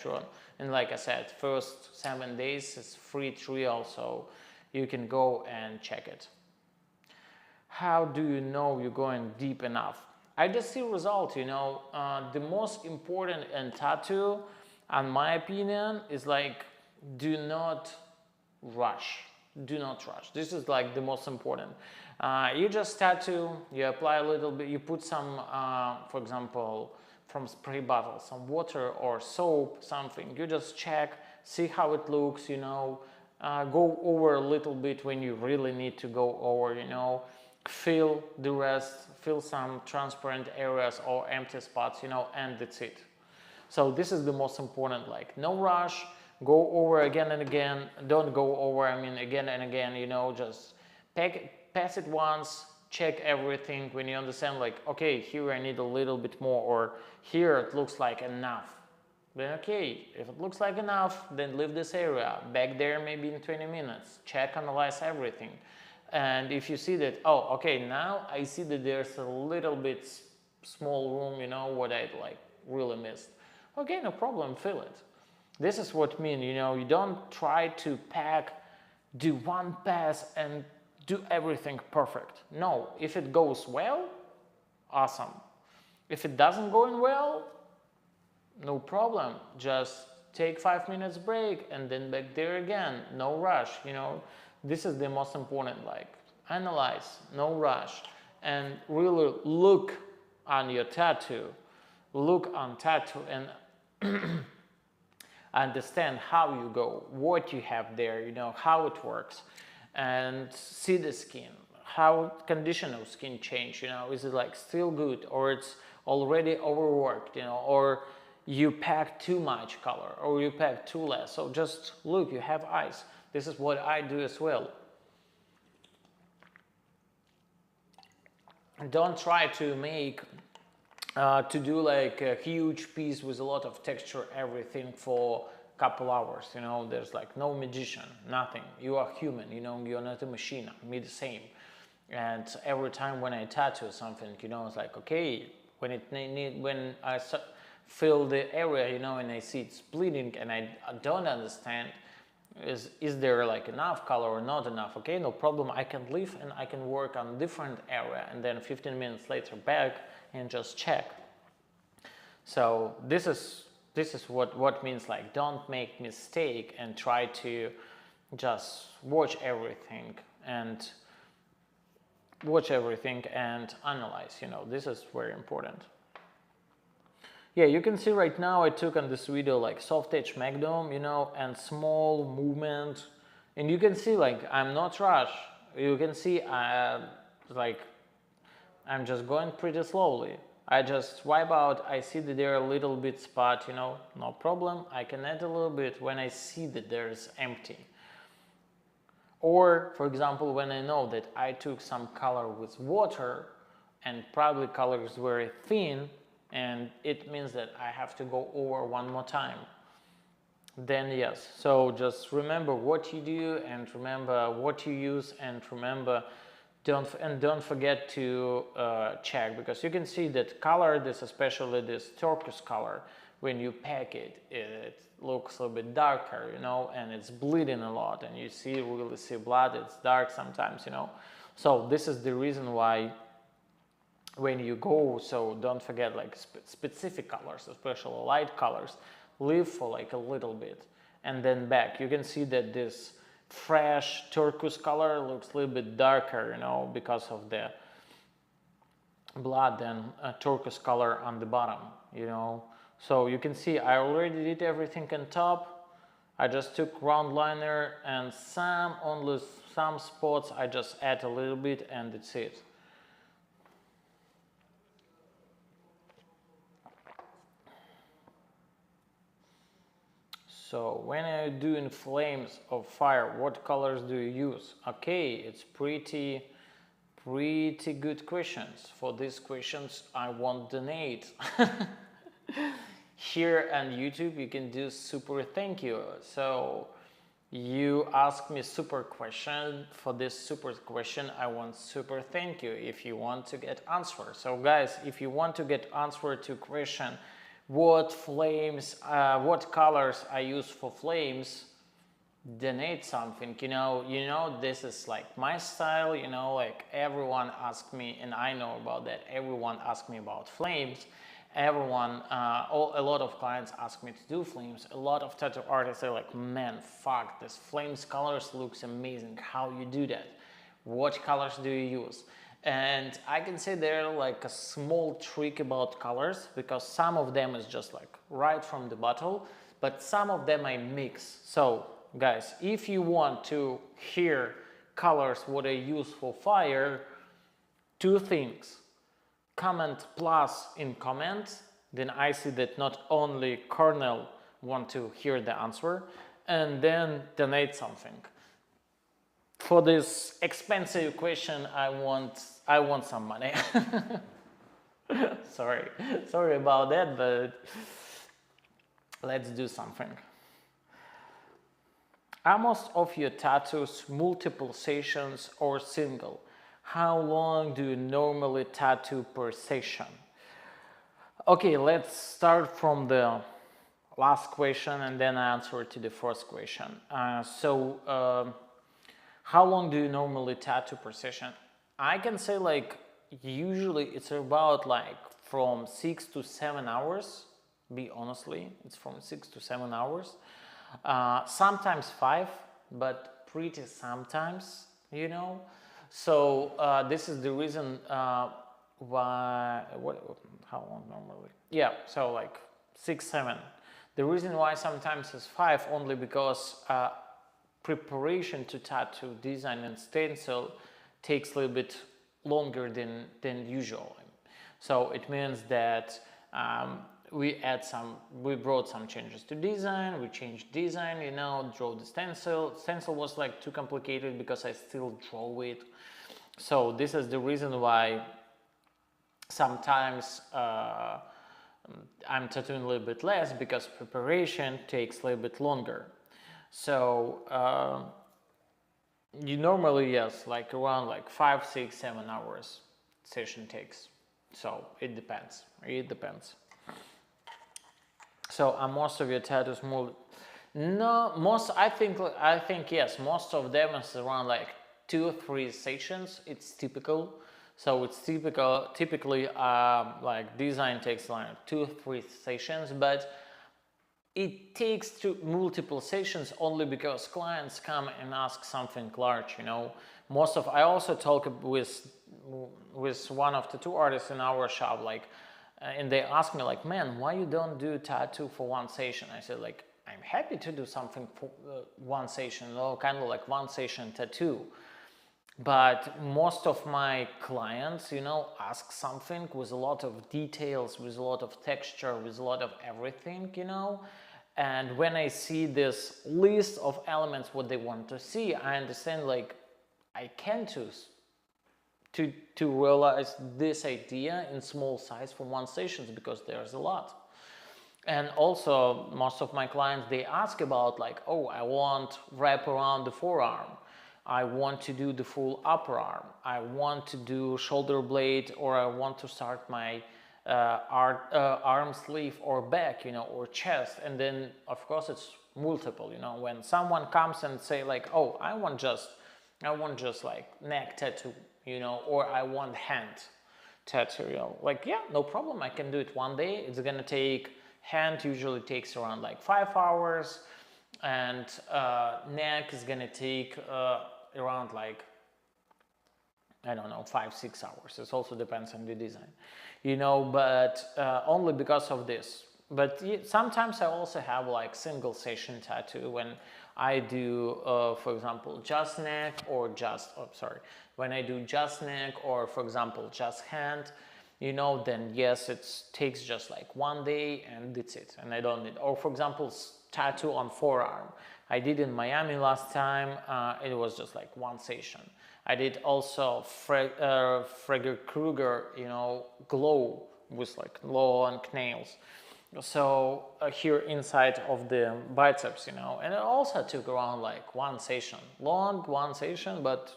tattoo. And like I said, first 7 days is free trial, so you can go and check it. How do you know you're going deep enough? I just see result, you know. The most important in tattoo, in my opinion, is like, do not rush. Do not rush. This is like the most important. You just tattoo, you apply a little bit, you put some, for example, from spray bottle, some water or soap, something. You just check, see how it looks, you know. Go over a little bit when you really need to go over, you know. Fill the rest, fill some transparent areas or empty spots, you know, and that's it. So this is the most important, like no rush, go over again and again, don't go over, I mean, again and again, you know, just pass it once, check everything when you understand, like, okay, here I need a little bit more, or here it looks like enough. Then okay, if it looks like enough, then leave this area, back there maybe in 20 minutes, check, analyze everything. And if you see that, oh, okay, now I see that there's a little bit small room, you know, what I like really missed. Okay, no problem, fill it. This is what I mean, you know, you don't try to pack, do one pass and do everything perfect. No, if it goes well, awesome. If it doesn't go in well, no problem. Just take 5 minutes break and then back there again. No rush, you know. This is the most important, like analyze, no rush, and really look on your tattoo. Look on tattoo and understand how you go, what you have there, you know, how it works, and see the skin, how condition of skin change, you know, is it like still good or it's already overworked, you know, or you pack too much color or you pack too less. So just look, you have eyes. This is what I do as well. Don't try to make to do like a huge piece with a lot of texture, everything for a couple hours, you know. There's like no magician, nothing. You are human, you know, you're not a machine. Me the same. And every time when I tattoo something, you know, it's like, okay, when I fill the area, you know, and I see it's bleeding and I don't understand, is there like enough color or not enough? Okay, no problem, I can leave and I can work on different area and then 15 minutes later back and just check. So this is what means, like, don't make mistake and try to just watch everything and analyze, you know. This is very important. Yeah, you can see right now I took on this video like soft edge magnum, you know, and small movement, and you can see like I'm not rush. You can see like I'm just going pretty slowly. I just wipe out, I see that there are a little bit spot, you know, no problem. I can add a little bit when I see that there's empty. Or for example, when I know that I took some color with water and probably color is very thin, and it means that I have to go over one more time, then yes. So just remember what you do and remember what you use, and remember don't forget to check, because you can see that color, this especially this turquoise color, when you pack it, it looks a little bit darker, you know, and it's bleeding a lot, and you really see blood, it's dark sometimes, you know. So this is the reason why when you go, so don't forget like specific colors, especially light colors, leave for like a little bit and then back. You can see that this fresh turquoise color looks a little bit darker, you know, because of the blood than a turquoise color on the bottom, you know. So you can see I already did everything on top. I just took round liner and only some spots I just add a little bit and that's it. So when you're doing flames of fire, what colors do you use? Okay, it's pretty good questions. For these questions, I won't donate. Here on YouTube, you can do super thank you. So you ask me super question. For this super question, I want super thank you if you want to get answer. So guys, if you want to get answer to question what flames, what colors I use for flames, donate something. This is like my style. Like everyone asks me, and I know about that. Everyone asks me about flames. A lot of clients ask me to do flames. A lot of tattoo artists are like, man, fuck, this flames colors looks amazing. How you do that? What colors do you use? And I can say there like a small trick about colors, because some of them is just like right from the bottle, but some of them I mix. So guys, if you want to hear colors what I use for fire, two things. Comment plus in comments, then I see that not only Cornell want to hear the answer, and then donate something. For this expensive question, I want some money. sorry about that, but let's do something. Are most of your tattoos multiple sessions or single? How long do you normally tattoo per session? Okay, let's start from the last question and then answer to the first question. How long do you normally tattoo per session? I can say like usually it's about like from 6 to 7 hours. Honestly, it's from 6 to 7 hours. Sometimes 5, but pretty sometimes, So this is the reason why. How long normally? Yeah, so like 6, 7. The reason why sometimes it's 5 only because preparation to tattoo, design and stencil takes a little bit longer than usual. So it means that we brought some changes to design, we changed design, draw the stencil. Stencil was like too complicated because I still draw it. So this is the reason why sometimes I'm tattooing a little bit less, because preparation takes a little bit longer. So you normally, yes, like around like 5, 6, 7 hours session takes. So it depends. So are most of your tattoos more? No, I think yes, most of them is around like 2 or 3 sessions. It's typical. So it's typically like design takes like 2 or 3 sessions, but it takes multiple sessions only because clients come and ask something large. I also talk with one of the tattoo artists in our shop, like, and they ask me like, man, why you don't do tattoo for 1 session? I said like, I'm happy to do something for 1 session, kind of like 1 session tattoo. But most of my clients, ask something with a lot of details, with a lot of texture, with a lot of everything, And when I see this list of elements, what they want to see, I understand like I can choose to realize this idea in small size for 1 session, because there's a lot. And also most of my clients, they ask about like, oh, I want wrap around the forearm. I want to do the full upper arm. I want to do shoulder blade, or I want to start my arm sleeve or back, or chest. And then of course it's multiple, when someone comes and say like, oh, I want just like neck tattoo, or I want hand tattoo, like, yeah, no problem. I can do it 1 day. It's gonna take, hand usually takes around like 5 hours, and neck is gonna take around like, I don't know, 5, 6 hours. It also depends on the design, but only because of this. But sometimes I also have like single session tattoo when I do, for example, just neck or when I do just neck or, for example, just hand, then yes, it takes just like 1 day and that's it. And I don't need, or for example, tattoo on forearm. I did in Miami last time. It was just like 1 session. I did also Frederick Krueger, glow with like long nails. So here inside of the biceps, and it also took around like 1 session, long 1 session, but